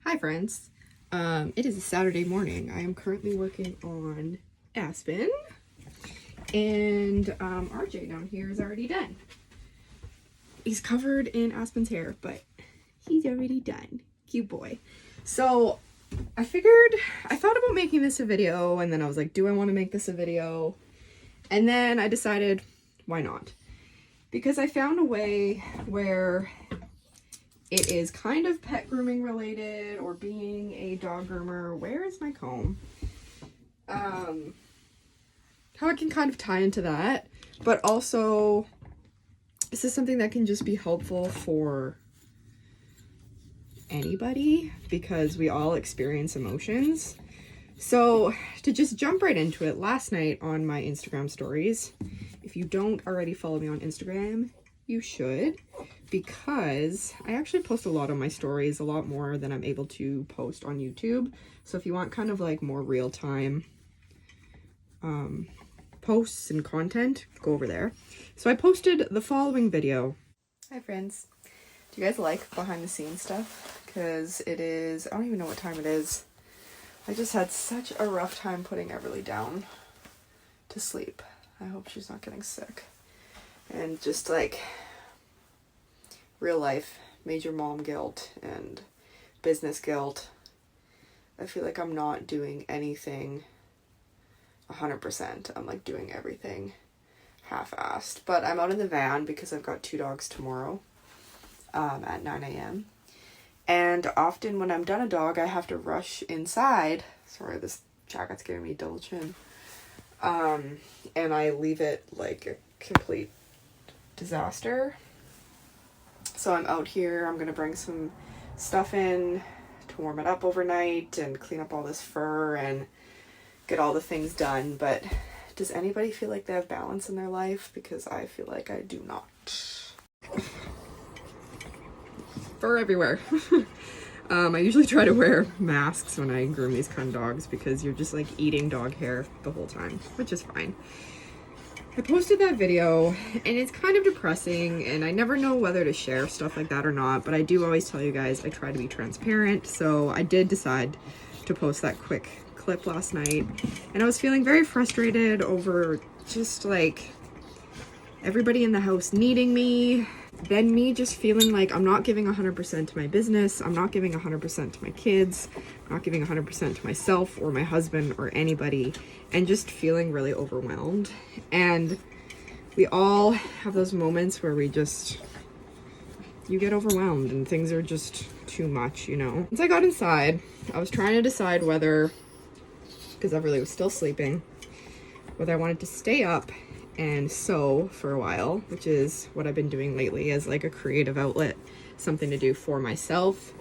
Hi friends, it is a Saturday morning. I am currently working on Aspen, and RJ down here is already done. He's covered in Aspen's hair, but he's already done. Cute boy. So I thought about making this a video, and then I was like, do I want to make this a video? And then I decided, why not? Because I found a way where it is kind of pet grooming related or being a dog groomer. Where is my comb? How it can kind of tie into that, but also this is something that can just be helpful for anybody because we all experience emotions. So to just jump right into it, last night on my Instagram stories, if you don't already follow me on Instagram, you should, because I actually post a lot on my stories, a lot more than I'm able to post on YouTube. So if you want kind of like more real-time posts and content, go over there. So I posted the following video. Hi friends. Do you guys like behind the scenes stuff? Because it is, I don't even know what time it is. I just had such a rough time putting Everly down to sleep. I hope she's not getting sick. And just like real life major mom guilt and business guilt. I feel like I'm not doing anything 100%. I'm like doing everything half-assed. But I'm out in the van because I've got 2 dogs tomorrow at 9 a.m. And often when I'm done a dog, I have to rush inside. Sorry, this jacket's giving me double chin. And I leave it like a complete disaster. So I'm out here. I'm gonna bring some stuff in to warm it up overnight and clean up all this fur and get all the things done. But does anybody feel like they have balance in their life? Because I feel like I do not. Fur everywhere. I usually try to wear masks when I groom these kind of dogs because you're just like eating dog hair the whole time, which is fine. I posted that video and it's kind of depressing and I never know whether to share stuff like that or not, but I do always tell you guys I try to be transparent. So I did decide to post that quick clip last night and I was feeling very frustrated over just like everybody in the house needing me, then me just feeling like I'm not giving 100% to my business, I'm not giving 100% to my kids, I'm not giving 100% to myself or my husband or anybody, and just feeling really overwhelmed. And we all have those moments where you get overwhelmed and things are just too much, you know. Once I got inside, I was trying to decide whether, because Everly was still sleeping, whether I wanted to stay up and sew for a while, which is what I've been doing lately as like a creative outlet, something to do for myself.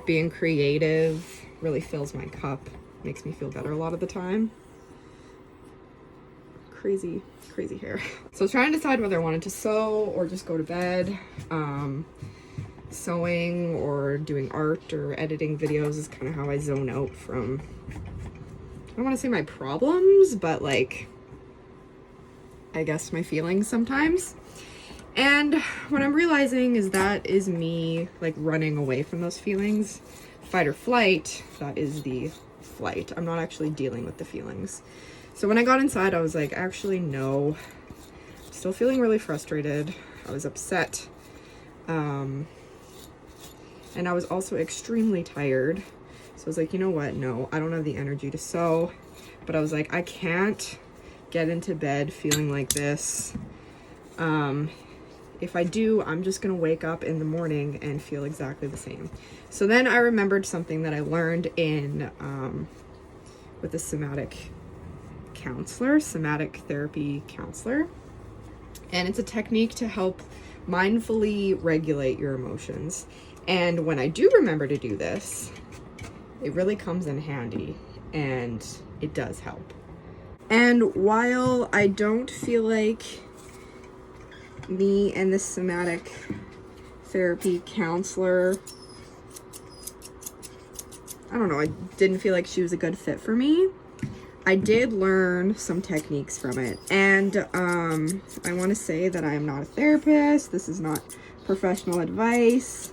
Being creative really fills my cup, makes me feel better a lot of the time. Crazy hair. So I was trying to decide whether I wanted to sew or just go to bed. Sewing or doing art or editing videos is kind of how I zone out from, I don't want to say my problems, but like I guess my feelings sometimes. And what I'm realizing is that is me like running away from those feelings. Fight or flight, that is the flight. I'm not actually dealing with the feelings. So when I got inside, I was like, actually, no. I'm still feeling really frustrated. I was upset. And I was also extremely tired. So I was like, you know what? No, I don't have the energy to sew. But I was like, I can't get into bed feeling like this. If I do, I'm just gonna wake up in the morning and feel exactly the same. So then I remembered something that I learned in with a somatic therapy counselor, and it's a technique to help mindfully regulate your emotions. And when I do remember to do this, it really comes in handy and it does help. And while I don't feel like me and the somatic therapy counselor, I don't know, I didn't feel like she was a good fit for me, I did learn some techniques from it. And I want to say that I am not a therapist. This is not professional advice.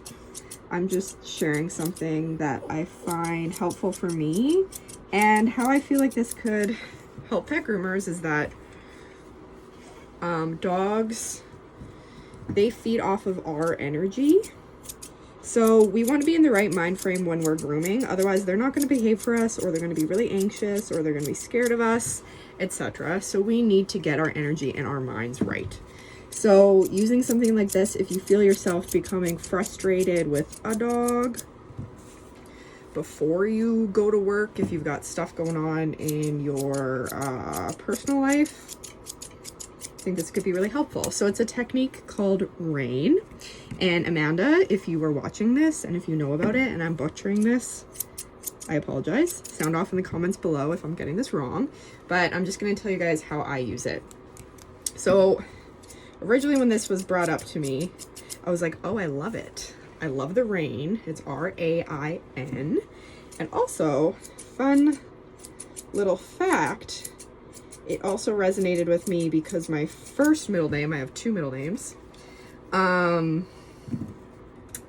I'm just sharing something that I find helpful for me, and how I feel like this could help pet groomers is that dogs, they feed off of our energy. So we want to be in the right mind frame when we're grooming. Otherwise, they're not going to behave for us, or they're going to be really anxious, or they're going to be scared of us, etc. So we need to get our energy and our minds right. So using something like this, if you feel yourself becoming frustrated with a dog before you go to work, if you've got stuff going on in your personal life, I think this could be really helpful. So it's a technique called RAIN. And Amanda, if you were watching this and if you know about it and I'm butchering this, I apologize. Sound off in the comments below if I'm getting this wrong. But I'm just going to tell you guys how I use it. So originally when this was brought up to me, I was like, oh, I love it. I love the RAIN. It's R-A-I-N. And also, fun little fact, it also resonated with me because my first middle name, I have 2 middle names,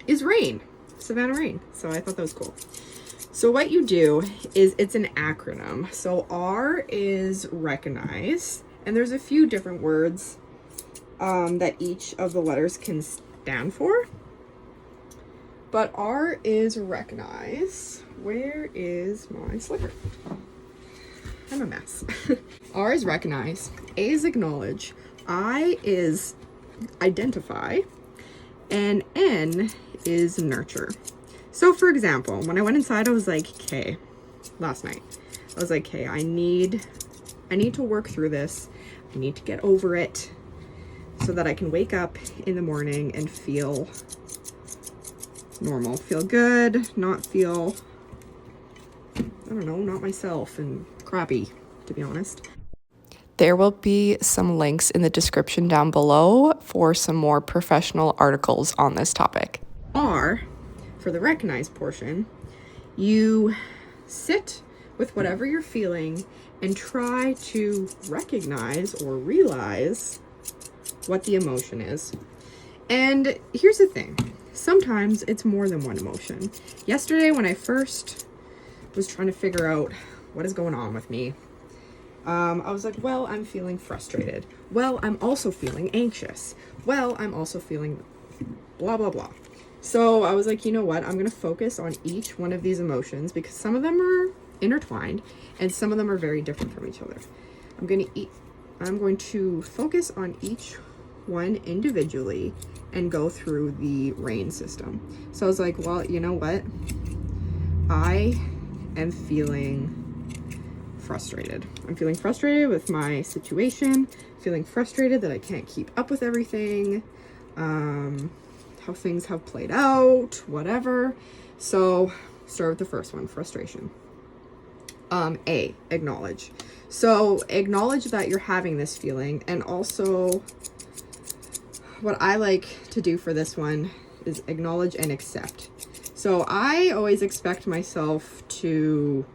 is Rain, Savana Rain. So I thought that was cool. So what you do is, it's an acronym. So R is recognize, and there's a few different words that each of the letters can stand for. But R is recognize. Where is my slicker? I'm a mess. R is recognize, A is acknowledge, I is identify, and N is nurture. So for example, when I went inside, I was like, okay, last night, I was like, okay, I need to work through this. I need to get over it so that I can wake up in the morning and feel normal, feel good, not feel, I don't know, not myself and crappy, to be honest. There will be some links in the description down below for some more professional articles on this topic. R, for the recognize portion, you sit with whatever you're feeling and try to recognize or realize what the emotion is. And here's the thing, sometimes it's more than one emotion. Yesterday, when I first was trying to figure out what is going on with me, I was like, well, I'm feeling frustrated. Well, I'm also feeling anxious. Well, I'm also feeling blah, blah, blah. So I was like, you know what? I'm going to focus on each one of these emotions because some of them are intertwined and some of them are very different from each other. I'm going to focus on each one individually and go through the RAIN system. So I was like, well, you know what? I am feeling frustrated. I'm feeling frustrated with my situation, feeling frustrated that I can't keep up with everything, how things have played out, whatever. So start with the first one, frustration. A, acknowledge. So acknowledge that you're having this feeling, and also what I like to do for this one is acknowledge and accept. So I always expect myself to,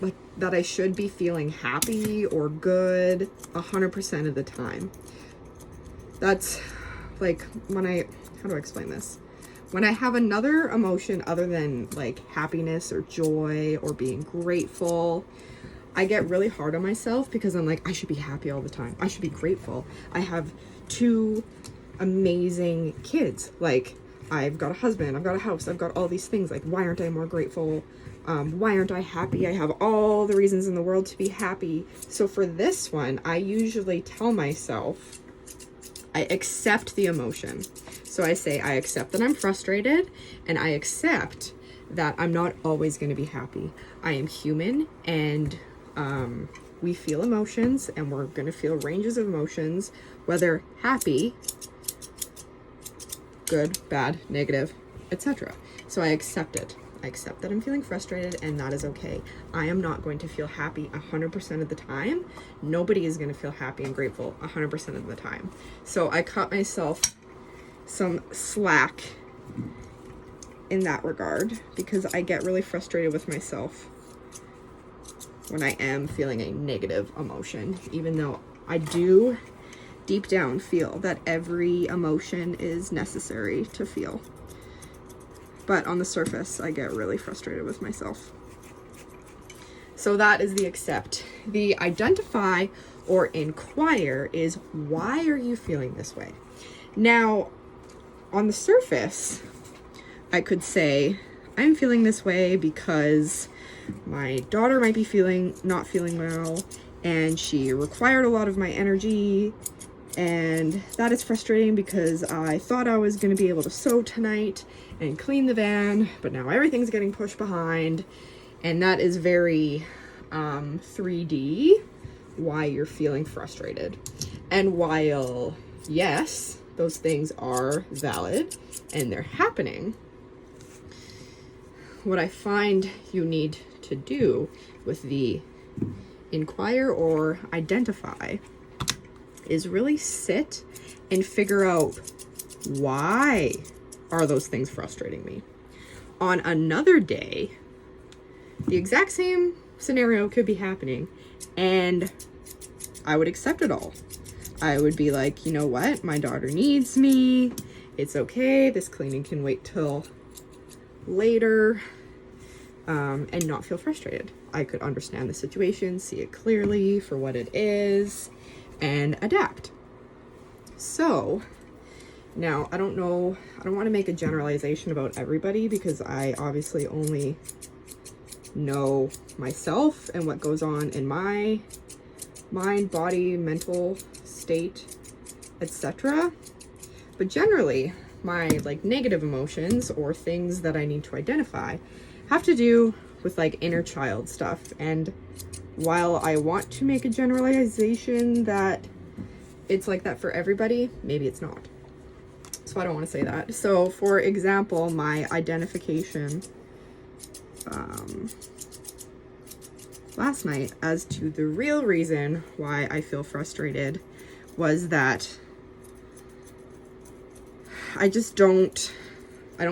like, that I should be feeling happy or good 100% of the time. That's like when how do I explain this? When I have another emotion other than like happiness or joy or being grateful, I get really hard on myself because I'm like, I should be happy all the time. I should be grateful. I have 2 amazing kids. Like, I've got a husband, I've got a house, I've got all these things. Like, why aren't I more grateful? Why aren't I happy? I have all the reasons in the world to be happy. So for this one, I usually tell myself, I accept the emotion. So I say, I accept that I'm frustrated, and I accept that I'm not always going to be happy. I am human, and we feel emotions, and we're going to feel ranges of emotions, whether happy, good, bad, negative, etc. So I accept it. I accept that I'm feeling frustrated, and that is okay. I am not going to feel happy 100% of the time. Nobody is going to feel happy and grateful 100% of the time. So I cut myself some slack in that regard because I get really frustrated with myself when I am feeling a negative emotion, even though I do deep down feel that every emotion is necessary to feel. But on the surface, I get really frustrated with myself. So that is the accept. The identify or inquire is, why are you feeling this way? Now, on the surface, I could say, I'm feeling this way because my daughter might be not feeling well, and she required a lot of my energy, and that is frustrating because I thought I was going to be able to sew tonight and clean the van, but now everything's getting pushed behind, and that is very 3D, why you're feeling frustrated. And while, yes, those things are valid and they're happening, what I find you need to do with the inquire or identify is really sit and figure out, why are those things frustrating me? On another day, the exact same scenario could be happening and I would accept it all. I would be like, you know what? My daughter needs me. It's okay. This cleaning can wait till later, and not feel frustrated. I could understand the situation, see it clearly for what it is, and adapt. So now, I don't want to make a generalization about everybody because I obviously only know myself and what goes on in my mind, body, mental state, etc. But generally, my negative emotions or things that I need to identify have to do with inner child stuff. And while I want to make a generalization that it's like that for everybody, maybe it's not. So I don't want to say that. So for example, my identification last night as to the real reason why I feel frustrated was that I don't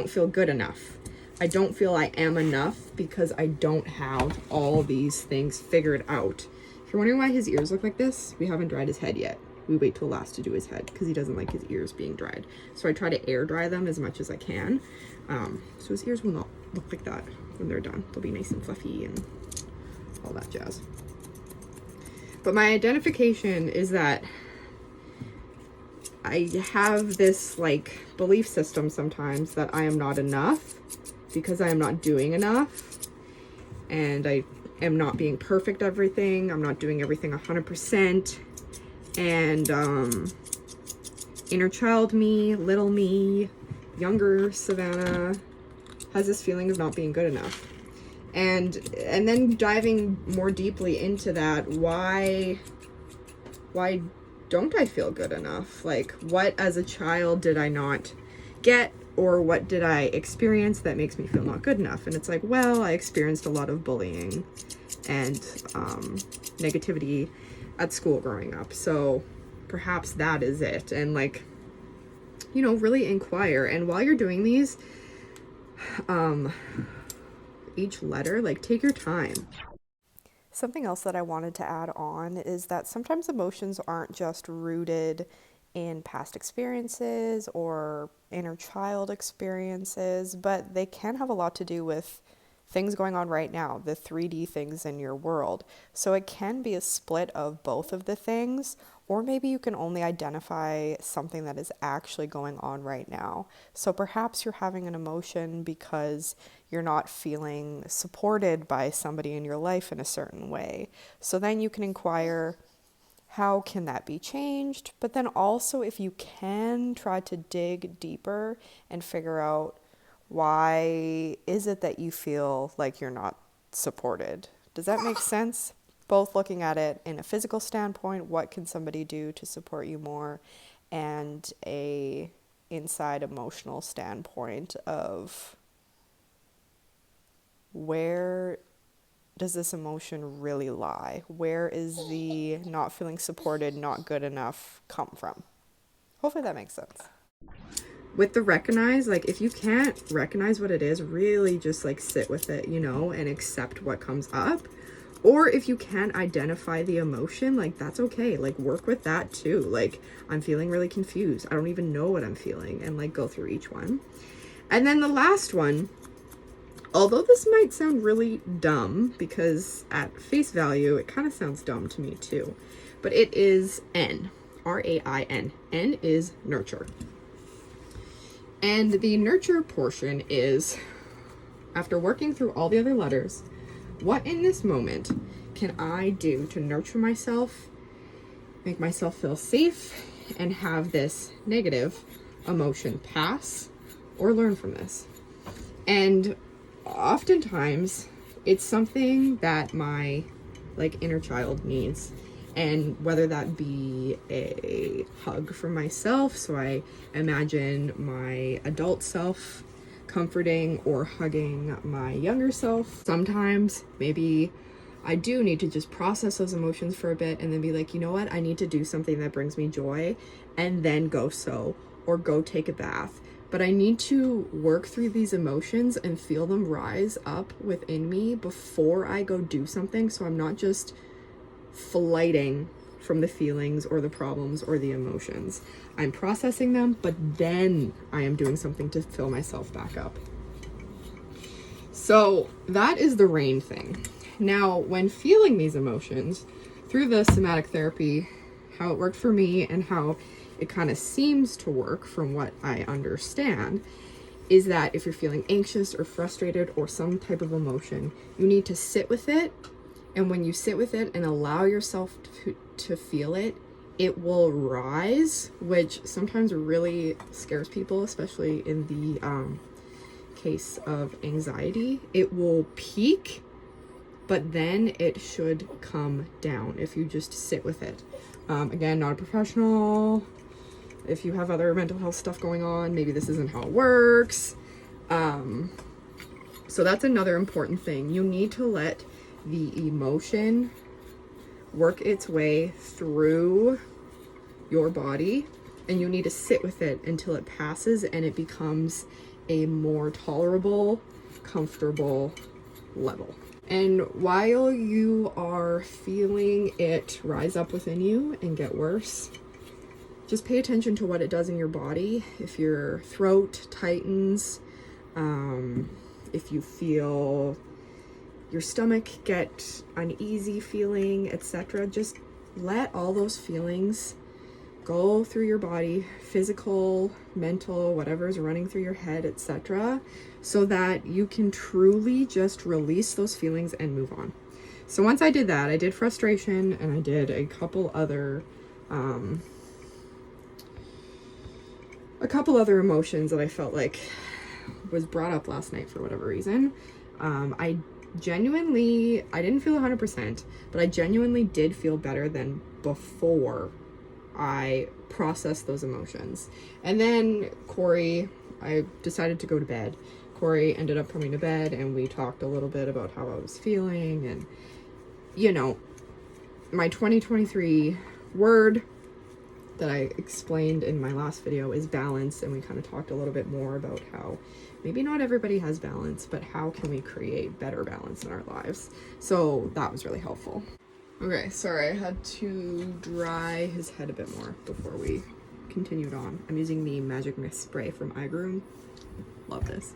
feel good enough. I don't feel I am enough because I don't have all these things figured out. If you're wondering why his ears look like this, we haven't dried his head yet. We wait till last to do his head because he doesn't like his ears being dried. So I try to air dry them as much as I can. So his ears will not look like that when they're done. They'll be nice and fluffy and all that jazz. But my identification is that I have this belief system sometimes that I am not enough because I am not doing enough, and I am not being perfect everything. I'm not doing everything 100%. And inner child me, little me, younger Savana has this feeling of not being good enough. And then diving more deeply into that, why don't I feel good enough? What as a child did I not get, or what did I experience that makes me feel not good enough? And it's well, I experienced a lot of bullying and negativity at school growing up. So perhaps that is it. And really inquire. And while you're doing these, each letter, take your time. Something else that I wanted to add on is that sometimes emotions aren't just rooted in past experiences or inner child experiences, but they can have a lot to do with things going on right now, the 3D things in your world. So it can be a split of both of the things, or maybe you can only identify something that is actually going on right now. So perhaps you're having an emotion because you're not feeling supported by somebody in your life in a certain way. So then you can inquire, how can that be changed? But then also, if you can, try to dig deeper and figure out, why is it that you feel like you're not supported? Does that make sense? Both looking at it in a physical standpoint, what can somebody do to support you more, and a inside emotional standpoint of, where does this emotion really lie? Where is the not feeling supported, not good enough come from? Hopefully that makes sense. With the recognize, if you can't recognize what it is, really just sit with it, and accept what comes up. Or if you can't identify the emotion, like that's okay. Like work with that too. Like I'm feeling really confused. I don't even know what I'm feeling, and like go through each one. And then the last one, although this might sound really dumb because at face value, it kind of sounds dumb to me too, but it is N, R-A-I-N. N is nurture. And the nurture portion is, after working through all the other letters, what in this moment can I do to nurture myself, make myself feel safe, and have this negative emotion pass or learn from this? And oftentimes it's something that my like inner child needs, and whether that be a hug from myself, so I imagine my adult self comforting or hugging my younger self. Sometimes maybe I do need to just process those emotions for a bit and then be like, you know what, I need to do something that brings me joy, and then go sew or go take a bath. But I need to work through these emotions and feel them rise up within me before I go do something, so I'm not just flighting from the feelings or the problems or the emotions. I'm processing them, but then I am doing something to fill myself back up. So that is the rain thing. Now, when feeling these emotions through the somatic therapy, how it worked for me and how it kind of seems to work from what I understand, is that if you're feeling anxious or frustrated or some type of emotion, you need to sit with it. And when you sit with it and allow yourself to feel it, it will rise, which sometimes really scares people, especially in the case of anxiety. It will peak, but then it should come down if you just sit with it. Again, not a professional. If you have other mental health stuff going on, maybe this isn't how it works. So that's another important thing. You need to let the emotion work its way through your body, and you need to sit with it until it passes and it becomes a more tolerable, comfortable level. And while you are feeling it rise up within you and get worse, just pay attention to what it does in your body. If your throat tightens, if you feel your stomach get uneasy feeling, etc., just let all those feelings go through your body, physical, mental, whatever is running through your head, etc., so that you can truly just release those feelings and move on. So once I did that, I did frustration, and I did a couple other emotions that I felt like was brought up last night for whatever reason. I didn't feel 100%, but I genuinely did feel better than before I processed those emotions. And then I decided to go to bed. Corey ended up coming to bed, and we talked a little bit about how I was feeling. And, you know, my 2023 word that I explained in my last video is balance, and we kind of talked a little bit more about how maybe not everybody has balance, but how can we create better balance in our lives. So that was really helpful. Okay, sorry, I had to dry his head a bit more before we continued on. I'm using the Magic Mist spray from Groomer. Love this.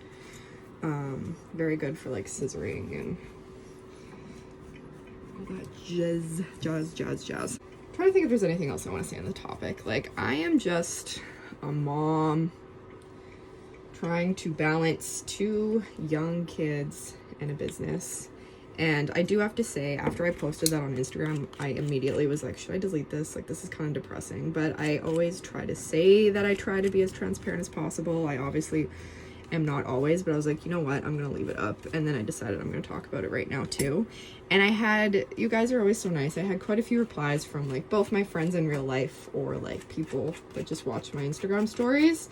Very good for like scissoring and all that jazz. I'm trying to think if there's anything else I want to say on the topic. Like, I am just a mom trying to balance 2 young kids and a business. And I do have to say, after I posted that on Instagram, I immediately was like, should I delete this? Like, this is kind of depressing. But I always try to say that I try to be as transparent as possible. I obviously am not always, but I was like, you know what? I'm going to leave it up. And then I decided I'm going to talk about it right now too. And you guys are always so nice. I had quite a few replies from like both my friends in real life or like people that just watch my Instagram stories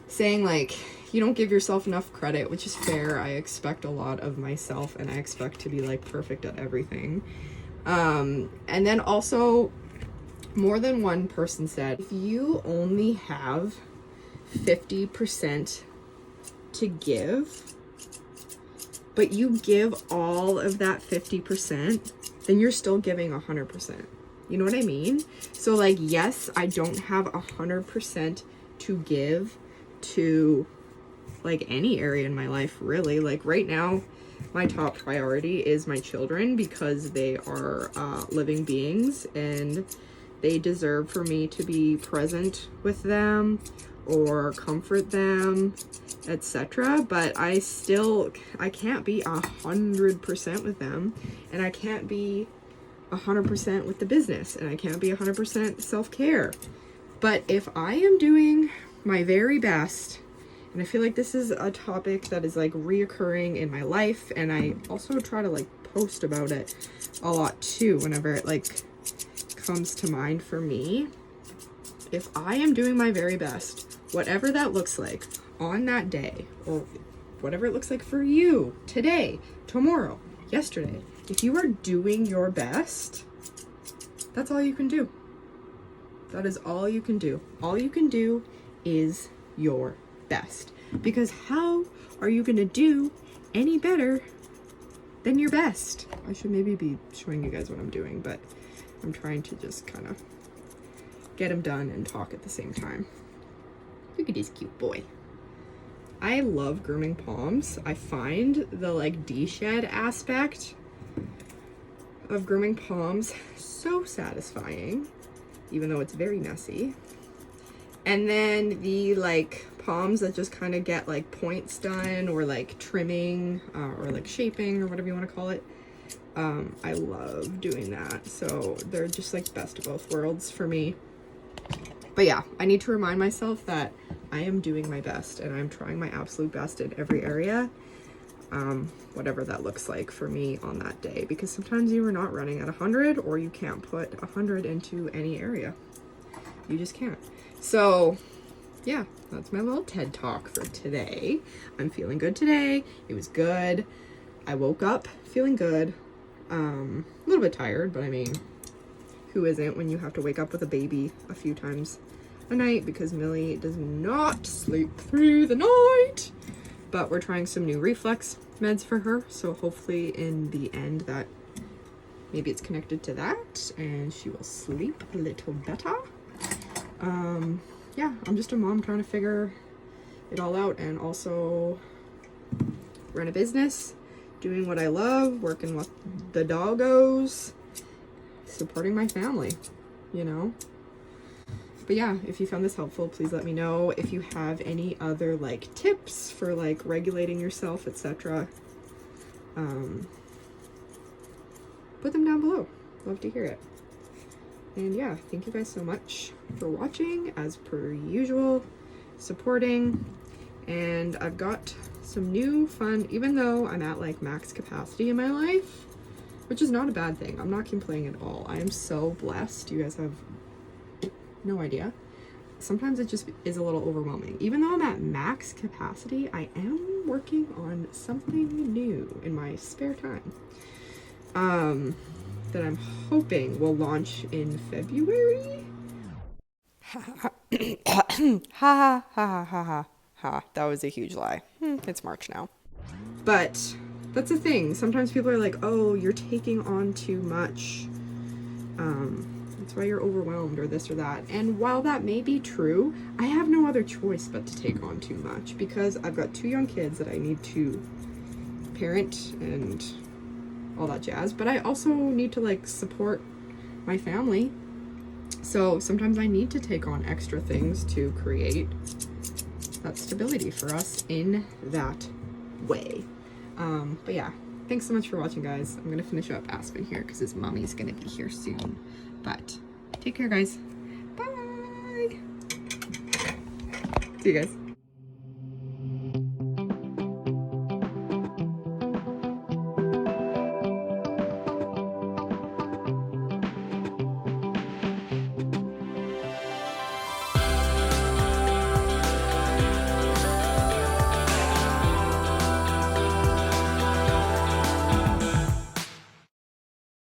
saying like, you don't give yourself enough credit, which is fair. I expect a lot of myself, and I expect to be like perfect at everything. And then also more than one person said, if you only have 50% to give, but you give all of that 50%, then you're still giving 100%. You know what I mean? So like, yes, I don't have 100% to give to like any area in my life, really. Like right now, my top priority is my children, because they are living beings and they deserve for me to be present with them or comfort them, etc. But I can't be 100% with them, and I can't be 100% with the business, and I can't be 100% self-care. But if I am doing my very best, and I feel like this is a topic that is like reoccurring in my life, and I also try to like post about it a lot too whenever it like comes to mind for me. If I am doing my very best, whatever that looks like on that day, or whatever it looks like for you today, tomorrow, yesterday, if you are doing your best, that's all you can do. That is all you can do. All you can do is your best. Because how are you going to do any better than your best? I should maybe be showing you guys what I'm doing, but I'm trying to just kind of get them done and talk at the same time. Look at this cute boy. I love grooming Poms. I find the like de-shed aspect of grooming Poms so satisfying, even though it's very messy. And then the like Poms that just kind of get like points done, or like trimming, or like shaping, or whatever you want to call it. I love doing that. So they're just like best of both worlds for me. But yeah, I need to remind myself that I am doing my best, and I'm trying my absolute best in every area, whatever that looks like for me on that day, because sometimes you are not running at 100, or you can't put 100 into any area. You just can't. So yeah, that's my little TED talk for today. I'm feeling good today. It was good. I woke up feeling good. A little bit tired, but I mean, who isn't when you have to wake up with a baby a few times a night, because Millie does not sleep through the night. But we're trying some new reflex meds for her, so hopefully in the end that maybe it's connected to that and she will sleep a little better. Yeah, I'm just a mom trying to figure it all out, and also run a business, doing what I love, working with the doggos, supporting my family, you know. But yeah, if you found this helpful, please let me know. If you have any other like tips for like regulating yourself, etc., put them down below. Love to hear it. And yeah, thank you guys so much for watching, as per usual, supporting. And I've got some new fun, even though I'm at like max capacity in my life, which is not a bad thing. I'm not complaining at all. I am so blessed. You guys have no idea. Sometimes it just is a little overwhelming. Even though I'm at max capacity, I am working on something new in my spare time. That I'm hoping will launch in February. Ha ha ha ha ha ha. That was a huge lie. It's March now. But that's the thing. Sometimes people are like, oh, you're taking on too much. That's why you're overwhelmed, or this or that. And while that may be true, I have no other choice but to take on too much, because I've got 2 young kids that I need to parent and all that jazz. But I also need to like support my family. So sometimes I need to take on extra things to create that stability for us in that way. But yeah, thanks so much for watching, guys. I'm gonna finish up Aspen here because his mommy's gonna be here soon. But take care, guys. Bye. See you guys.